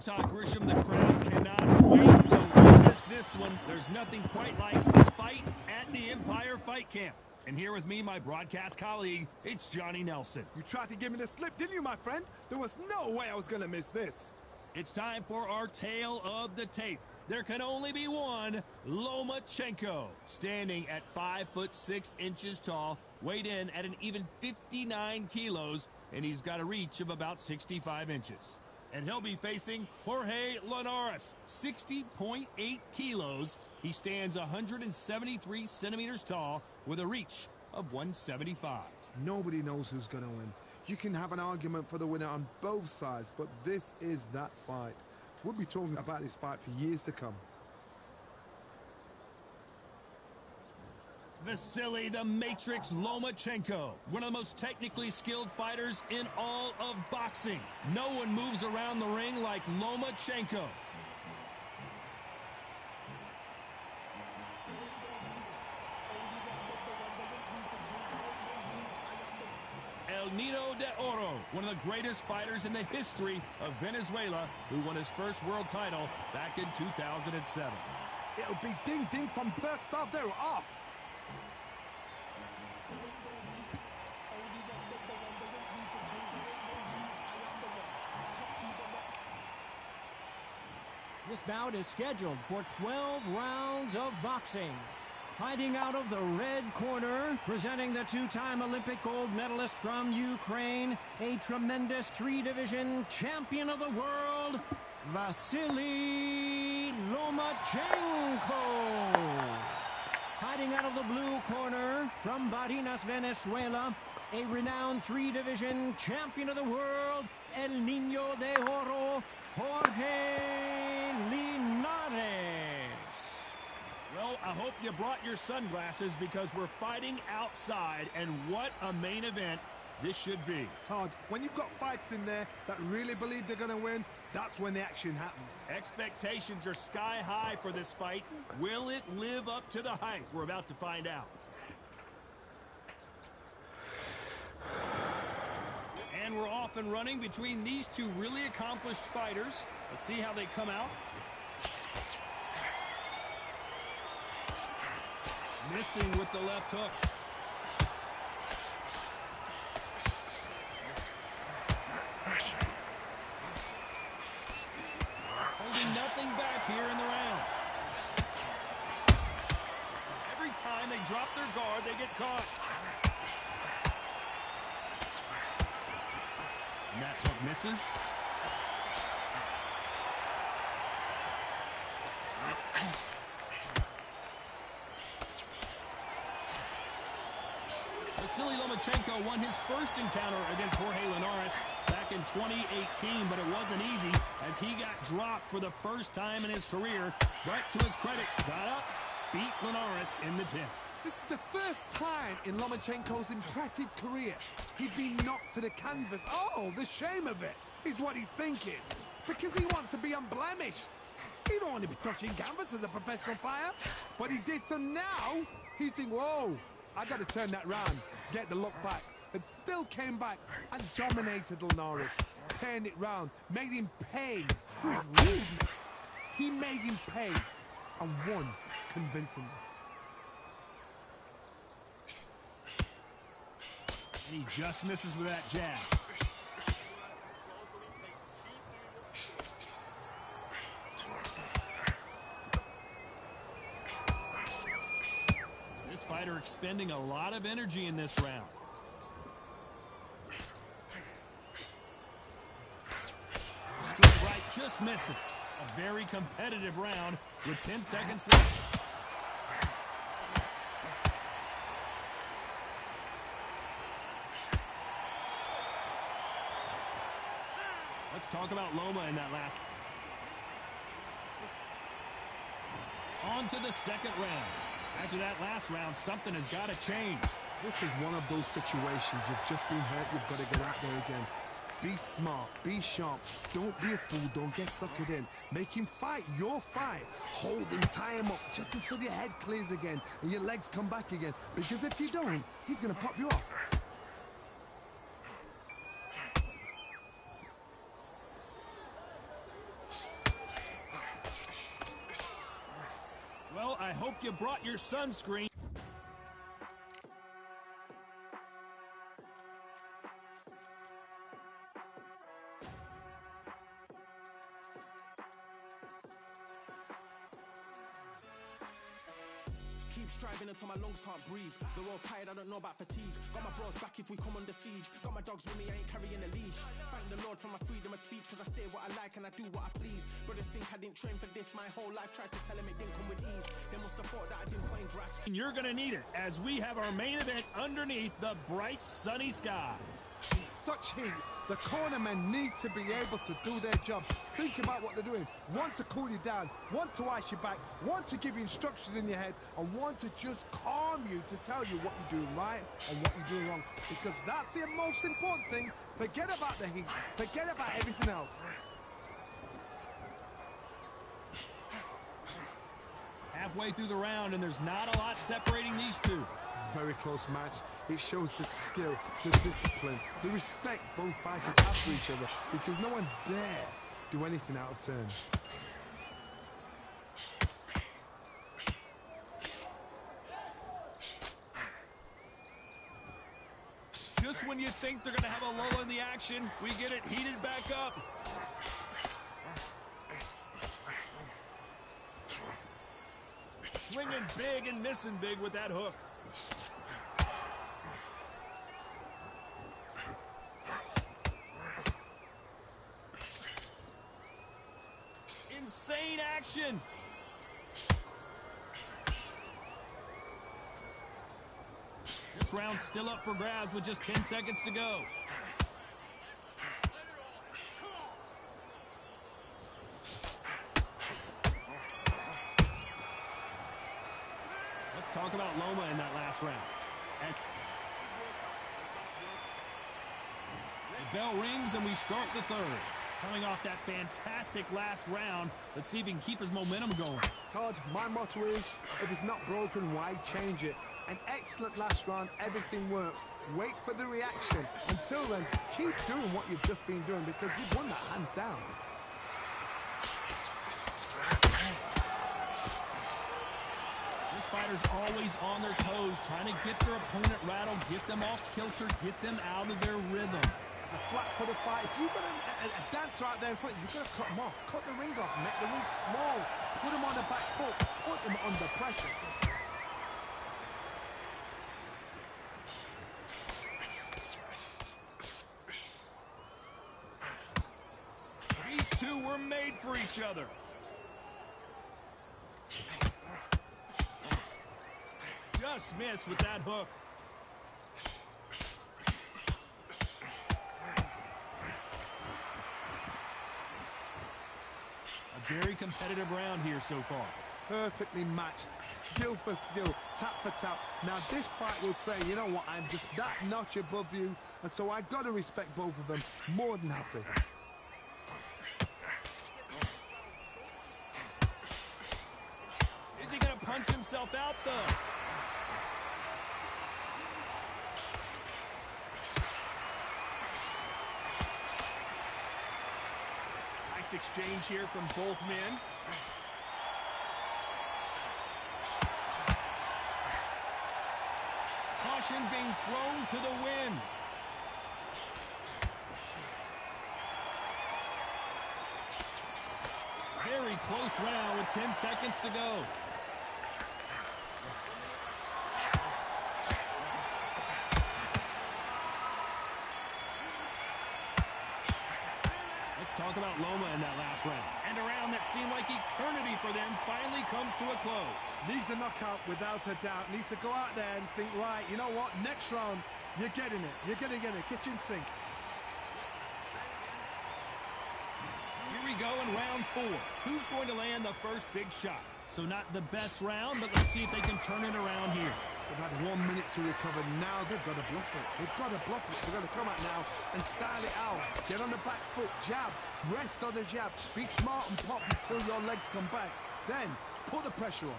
talk, Grisham. The crowd cannot wait to witness this one. There's nothing quite like a fight at the Empire Fight Camp. And here with me, my broadcast colleague, it's Johnny Nelson. You tried to give me the slip, didn't you, my friend? There was no way I was going to miss this. It's time for our tale of the tape. There can only be one, Lomachenko, standing at 5'6" tall, weighed in at an even 59 kilos, and he's got a reach of about 65 inches. And he'll be facing Jorge Linares, 60.8 kilos. He stands 173 centimeters tall with a reach of 175. Nobody knows who's going to win. You can have an argument for the winner on both sides, but this is that fight. We'll be talking about this fight for years to come. Vasily the Matrix Lomachenko, one of the most technically skilled fighters in all of boxing. No one moves around the ring like Lomachenko. El Nido de Oro, one of the greatest fighters in the history of Venezuela, who won his first world title back in 2007. It'll be ding-ding from first off. They're off. This bout is scheduled for 12 rounds of boxing. Fighting out of the red corner, presenting the two-time Olympic gold medalist from Ukraine, a tremendous three-division champion of the world, Vasily Lomachenko. Fighting out of the blue corner, from Barinas, Venezuela, a renowned three-division champion of the world, El Niño de Oro, Jorge Linares. Well, I hope you brought your sunglasses because we're fighting outside, and what a main event this should be. Todd, when you've got fights in there that really believe they're going to win, that's when the action happens. Expectations are sky high for this fight. Will it live up to the hype? We're about to find out. And we're off and running between these two really accomplished fighters. Let's see how they come out. Missing with the left hook. Holding nothing back here in the round. Every time they drop their guard, they get caught. And that hook misses. Vasily Lomachenko won his first encounter against Jorge Linares back in 2018, but it wasn't easy as he got dropped for the first time in his career. But to his credit, got up, beat Linares in the 10th. This is the first time in Lomachenko's impressive career he'd been knocked to the canvas. Oh, the shame of it is what he's thinking. Because he wants to be unblemished. He don't want to be touching canvas as a professional fighter. But he did, so now he's thinking, whoa, I got to turn that round, get the look back. And still came back and dominated Linares. Turned it round, made him pay for his rudeness. He made him pay and won convincingly. And he just misses with that jab. This fighter expending a lot of energy in this round. Straight right just misses. A very competitive round with 10 seconds left. Let's talk about Loma in that last. On to the second round. After that last round, something has got to change. This is one of those situations. You've just been hurt. You've got to get out there again. Be smart. Be sharp. Don't be a fool. Don't get suckered in. Make him fight your fight. Hold him, tie him up just until your head clears again and your legs come back again. Because if you don't, he's going to pop you off. you brought your sunscreen. Keep striving until my lungs can't breathe. They're all tired, I don't know about fatigue. Got my bros back if we come under siege. Got my dogs with me, I ain't carrying a leash. Thank the Lord for my freedom of speech, cause I say what I like and I do what I please. Brothers think I didn't train for this my whole life. Tried to tell them it didn't come with ease. They must have thought that I didn't put in graft. You're gonna need it as we have our main event underneath the bright sunny skies. In such heat, the cornermen need to be able to do their job. Think about what they're doing. One to cool you down, one to ice you back, one to give you instructions in your head, and one to just calm you to tell you what you're doing right and what you're doing wrong. Because that's the most important thing. Forget about the heat. Forget about everything else. Halfway through the round, and there's not a lot separating these two. Very close match. It shows the skill, the discipline, the respect both fighters have for each other, because no one dare do anything out of turn. Just when you think they're going to have a lull in the action, we get it heated back up. Swinging big and missing big with that hook. Insane action. This round's still up for grabs with just 10 seconds to go. Let's talk about Loma in that last round. The bell rings and we start the third. Coming off that fantastic last round, let's see if he can keep his momentum going. Todd, my motto is, if it's not broken, why change it? An excellent last round, everything works. Wait for the reaction. Until then, keep doing what you've just been doing, because you've won that hands down. This fighter's always on their toes, trying to get their opponent rattled, get them off kilter, get them out of their rhythm. It's a flat-footed fight. If you've got a dancer out there in front, you've got to cut him off. Cut the rings off, make the rings small. Put him on the back foot. Put him under pressure. These two were made for each other. Just missed with that hook. A very competitive round here so far. Perfectly matched, skill for skill, tap for tap. Now this fight will say, you know what, I'm just that notch above you, and so I've got to respect both of them. More than happy. Is he going to punch himself out though? Nice exchange here from both men. Caution being thrown to the wind. Very close round with 10 seconds to go. Let's talk about Loma in that last round. And a round that seemed like eternity for them finally comes to a close. Needs a knockout without a doubt. Needs to go out there and think, right, you know what, next round, you're getting it. You're going to get it. Kitchen sink. Here we go in round 4. Who's going to land the first big shot? So not the best round, but let's see if they can turn it around here. They've had 1 minute to recover. Now they've got to bluff it. They've got to bluff it. They've got to come out now and style it out. Get on the back foot, jab, rest on the jab. Be smart and pop until your legs come back. Then put the pressure on.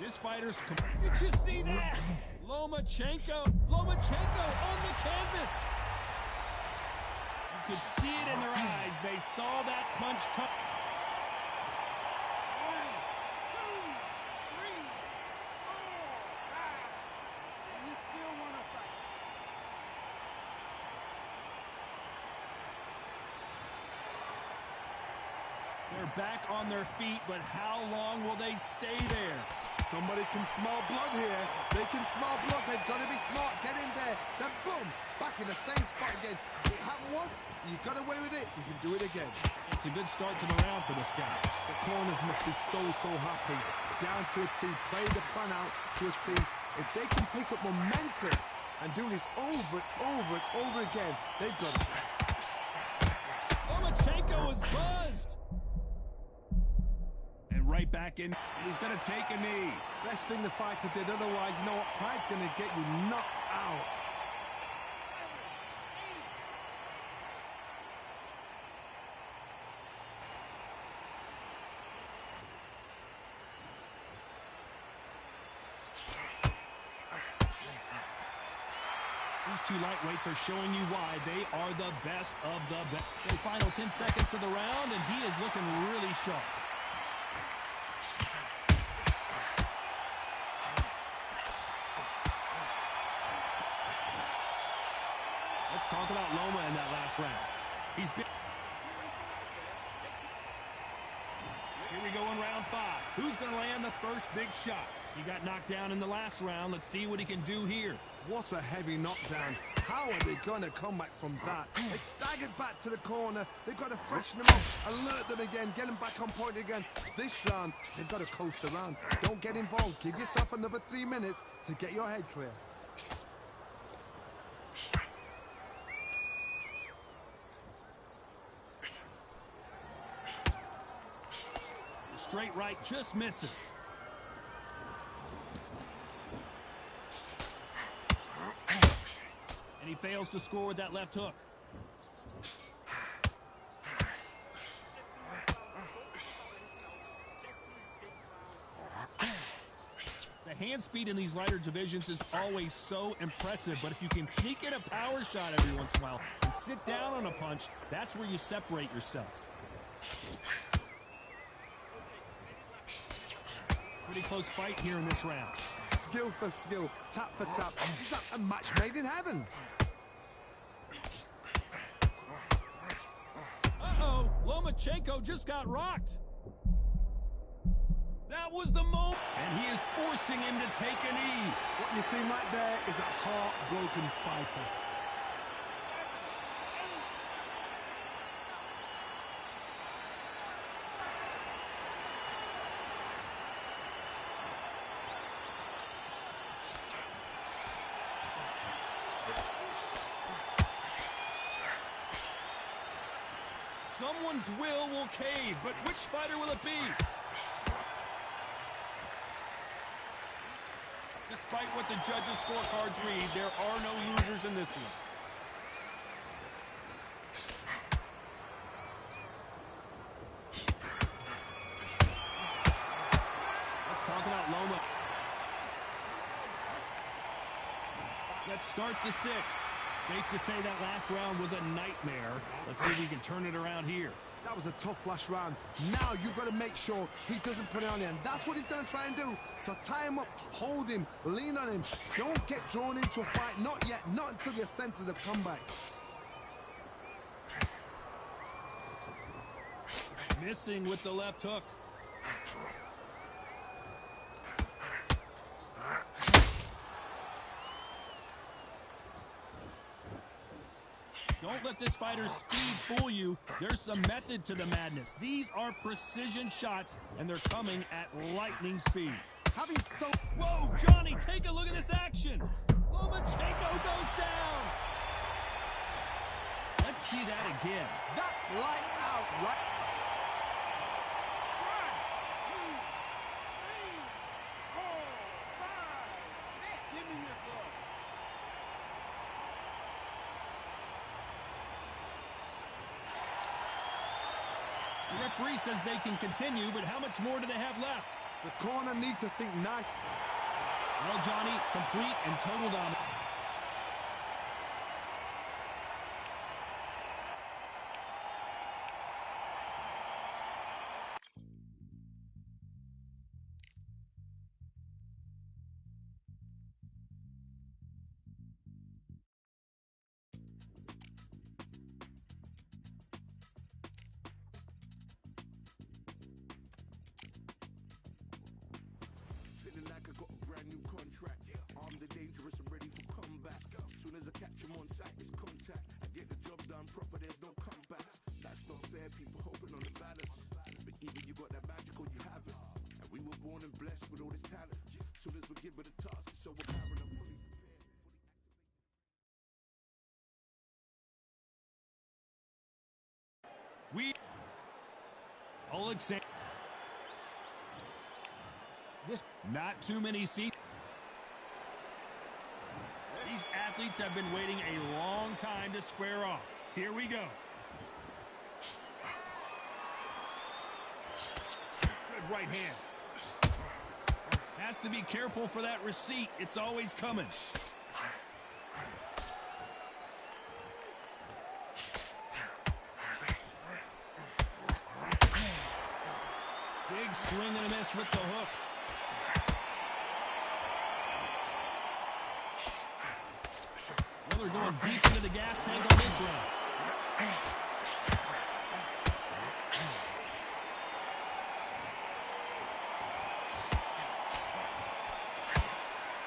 This fighter's... Did you see that? Lomachenko on the canvas. could see it in their eyes. They saw that punch come. 1, 2, 3, 4, 5. You still want to fight? They're back on their feet, but how long will they stay there? Somebody can smell blood here. They can smell blood. They've got to be smart. Get in there. Then boom, back in the same spot again. It happened once. You got away with it. You can do it again. It's a good start to the round for this guy. The corners must be so happy. Down to a T. Play the plan out to a T. If they can pick up momentum and do this over and over again, they've got it. Lomachenko is buzzed. And right back in. He's going to take a knee. Best thing the fighter did. Otherwise, you know what? Pride's going to get you knocked out. These two lightweights are showing you why they are the best of the best. The final 10 seconds of the round, and he is looking really sharp. Let's talk about Loma in that last round. He's been... Here we go in round 5. Who's going to land the first big shot? He got knocked down in the last round. Let's see what he can do here. What a heavy knockdown. How are they going to come back from that? They staggered back to the corner. They've got to freshen them up, alert them again, get them back on point again. This round, they've got to coast around. Don't get involved. Give yourself another 3 minutes to get your head clear. Straight right just misses. And he fails to score with that left hook. The hand speed in these lighter divisions is always so impressive, but if you can sneak in a power shot every once in a while and sit down on a punch, that's where you separate yourself. Pretty close fight here in this round. Skill for skill, tap for tap. It's like a match made in heaven. Uh-oh, Lomachenko just got rocked. That was the moment. And he is forcing him to take a knee. What you see right there is a heartbroken fighter. Someone's will cave, but which fighter will it be? Despite what the judges' scorecards read, there are no losers in this one. Let's talk about Loma. Let's start the 6. Safe to say that last round was a nightmare. Let's see if we can turn it around here. That was a tough last round. Now you've got to make sure he doesn't put it on him. That's what he's going to try and do. So tie him up, hold him, lean on him. Don't get drawn into a fight. Not yet. Not until your senses have come back. Missing with the left hook. Don't let this fighter's speed fool you. There's some method to the madness. These are precision shots, and they're coming at lightning speed. Having so... Whoa, Johnny, take a look at this action. Lomachenko goes down. Let's see that again. That's lights out, right? 1, 2, 3, 4, 5, 6. Give me your glove. The referee says they can continue, but how much more do they have left? The corner needs to think nice. Well, Johnny, complete and total dominance. Soon as I catch him on sight, it's contact. I get the job done proper, there's no comeback. That's not fair, people hoping on the balance. But either you got that magic or you haven't. And we were born and blessed with all this talent. Soon as we give it a task, it's so apparent I'm fully prepared. Alexander. This not too many seats. These athletes have been waiting a long time to square off. Here we go. Good right hand. Has to be careful for that receipt. It's always coming. Big swing and a miss with the hook. Well, they're going deep into the gas tank on this round.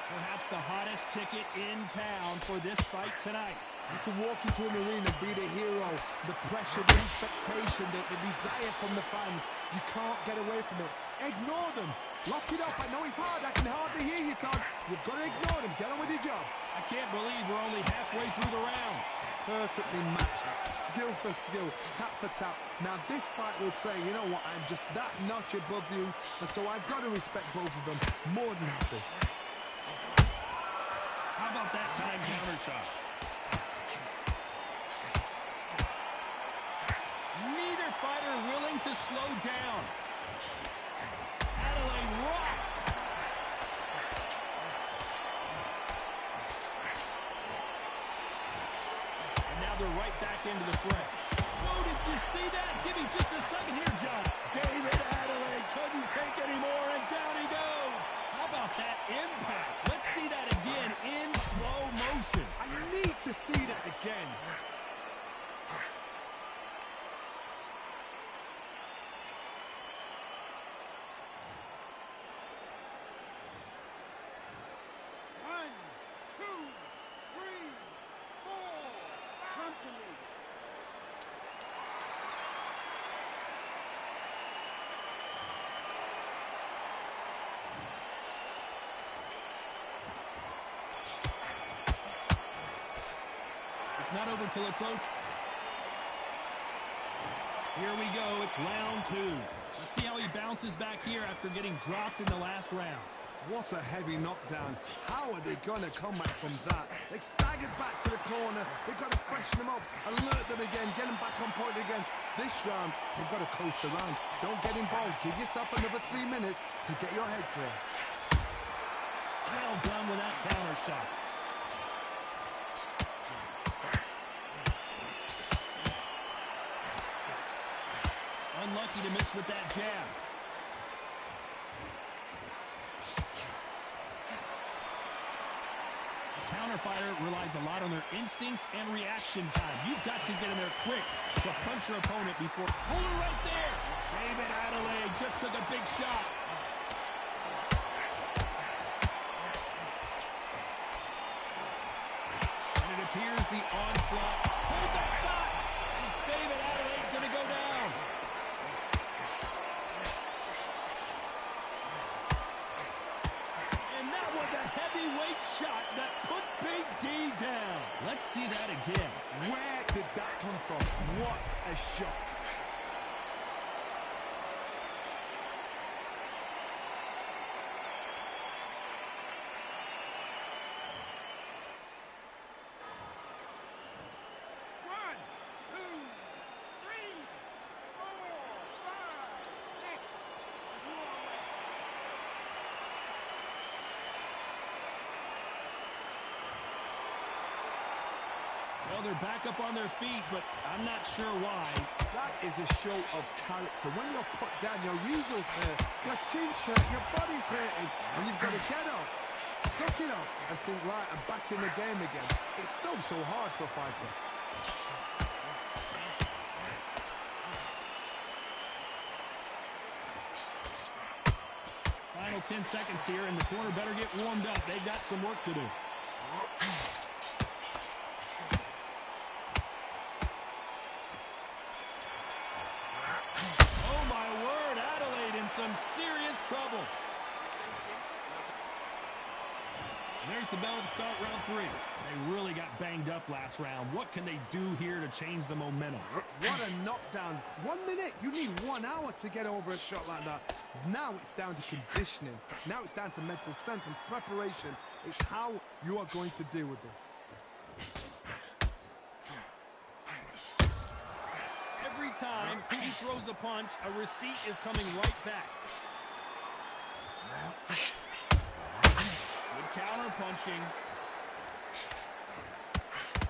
Perhaps the hottest ticket in town for this fight tonight. You can walk into an arena, be the hero, the pressure, the expectation, the desire from the fans. You can't get away from it. Ignore them. Lock it up. I know it's hard. I can hardly hear you, Todd. You've got to ignore them. Get on with your job. I can't believe we're only halfway through the round. Perfectly matched. Skill for skill. Tap for tap. Now this fight will say, you know what, I'm just that notch above you. And so I've got to respect both of them. More than happy. How about that time counter shot? Neither fighter willing to slow down. Adelaide rocks. And now they're right back into the fray. Whoa, did you see that? Give me just a second here, John. David Adelaide couldn't take anymore, and down he goes. How about that impact? Let's see that again in slow motion. I need to see that again. It's not over till it's over. Here we go. It's round two. Let's see how he bounces back here after getting dropped in the last round. What a heavy knockdown. How are they going to come back from that? They staggered back to the corner. They've got to freshen them up, alert them again, get them back on point again. This round, they've got to coast around. Don't get involved. Give yourself another 3 minutes to get your head clear. Well done with that counter shot. Unlucky to miss with that jab. The counter fighter relies a lot on their instincts and reaction time. You've got to get in there quick to punch your opponent before. Hold it right there. David Adelaide just took a big shot. And it appears the onslaught. Hold that thought. Is David Adelaide going to go down? Heavyweight shot that put Big D down. Let's see that again. Where did that come from? What a shot. Well, they're back up on their feet, but I'm not sure why. That is a show of character. When you're put down, your usual's hurt, your chin's hurt, your body's hurting, and you've got to get up, suck it up, and think, right, I'm back in the game again. It's so hard for a fighter. Final 10 seconds here, and the corner better get warmed up. They've got some work to do. some serious trouble. There's the bell to start round 3. They really got banged up last round. What can they do here to change the momentum? What a knockdown. 1 minute, you need 1 hour to get over a shot like that. Now it's down to conditioning. Now it's down to mental strength and preparation. It's how you are going to deal with this. Every time he throws a punch, a receipt is coming right back. Good counter punching.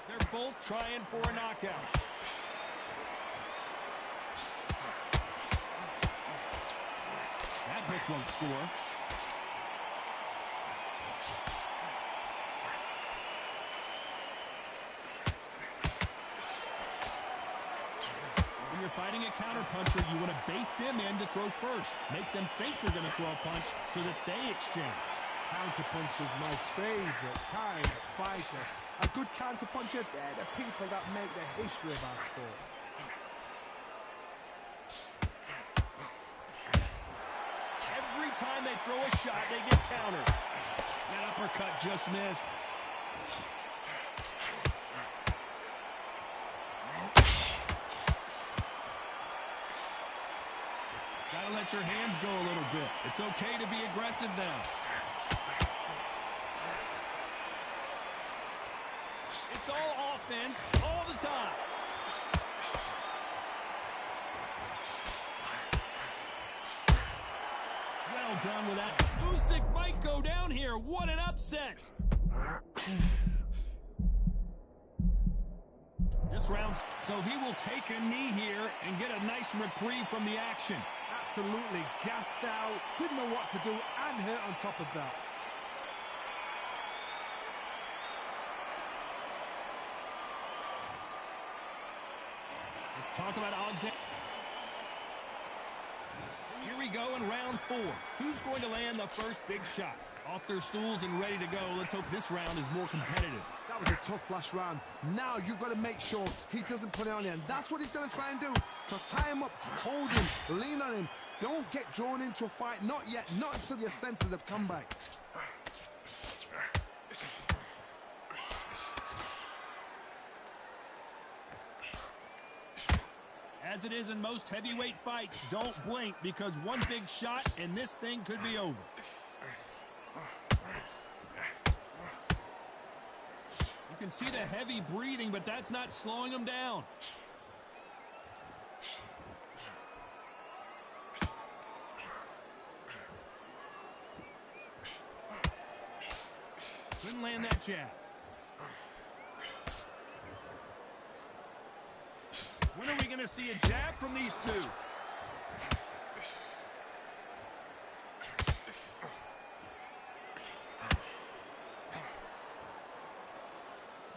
They're both trying for a knockout. That hook won't score. When you're fighting a counterpuncher, you want to bait them in to throw first. Make them think they're going to throw a punch so that they exchange. Counterpuncher is my favorite kind of fighter. A good counterpuncher, they're the people that make the history of our sport. Every time they throw a shot, they get countered. That uppercut just missed. Gotta let your hands go a little bit. It's okay to be aggressive now. It's all offense all the time. Well done with that. Usyk might go down here. What an upset. This round, so he will take a knee here and get a nice reprieve from the action. Absolutely gassed out, didn't know what to do, and hurt on top of that. Let's talk about Alexander. Here we go in round 4. Who's going to land the first big shot? Off their stools and ready to go. Let's hope this round is more competitive. That was a tough last round. Now you've got to make sure he doesn't put it on you, and that's what he's going to try and do. So tie him up, hold him, lean on him. Don't get drawn into a fight. Not yet. Not until your senses have come back. As it is in most heavyweight fights, don't blink because one big shot and this thing could be over. You can see the heavy breathing, but that's not slowing him down. Couldn't land that jab. When are we going to see a jab from these two?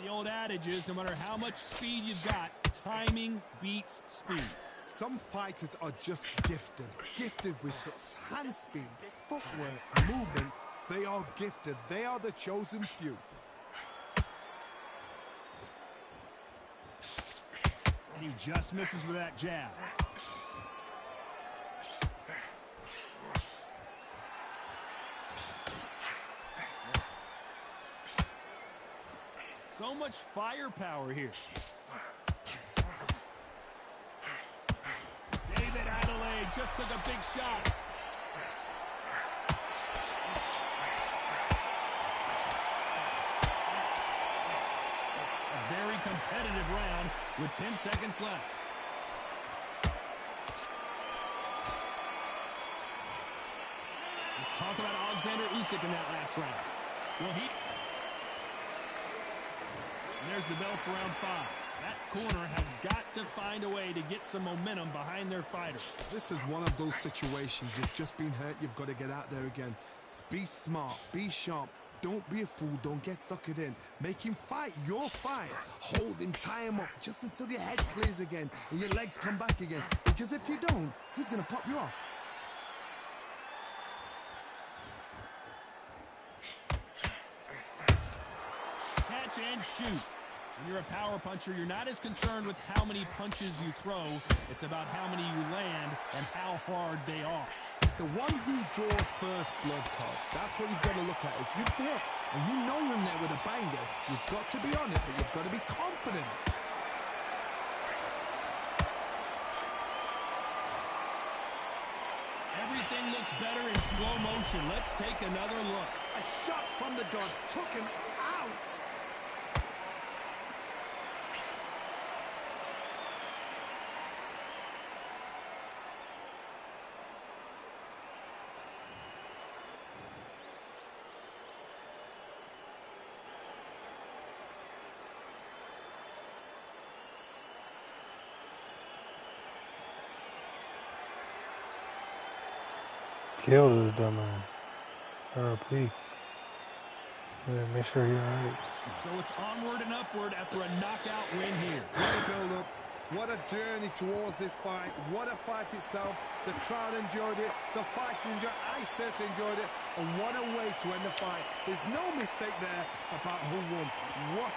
The old adage is no matter how much speed you've got, timing beats speed. Some fighters are just gifted. Gifted with such hand speed, footwork, movement. They are gifted. They are the chosen few. And he just misses with that jab. So much firepower here. David Adelaide just took a big shot. A very competitive round with 10 seconds left. Let's talk about Alexander Usyk in that last round. Well, there's the bell for round 5. That corner has got to find a way to get some momentum behind their fighter. This is one of those situations. You've just been hurt. You've got to get out there again. Be smart. Be sharp. Don't be a fool. Don't get suckered in. Make him fight your fight. Hold him, tie him up just until your head clears again and your legs come back again. Because if you don't, he's going to pop you off. Catch and shoot. When you're a power puncher, you're not as concerned with how many punches you throw. It's about how many you land and how hard they are. It's the one who draws first blood, Todd. That's what you've got to look at. If you've hit and you know you're in there with a banger, you've got to be on it, but you've got to be confident. Everything looks better in slow motion. Let's take another look. A shot from the dots took him out. Kill this dumbass. RP. Yeah, make sure you're alright. So it's onward and upward after a knockout win here. What a build-up. What a journey towards this fight. What a fight itself. The crowd enjoyed it. The fighters enjoyed it. I certainly enjoyed it. And what a way to end the fight. There's no mistake there about who won. What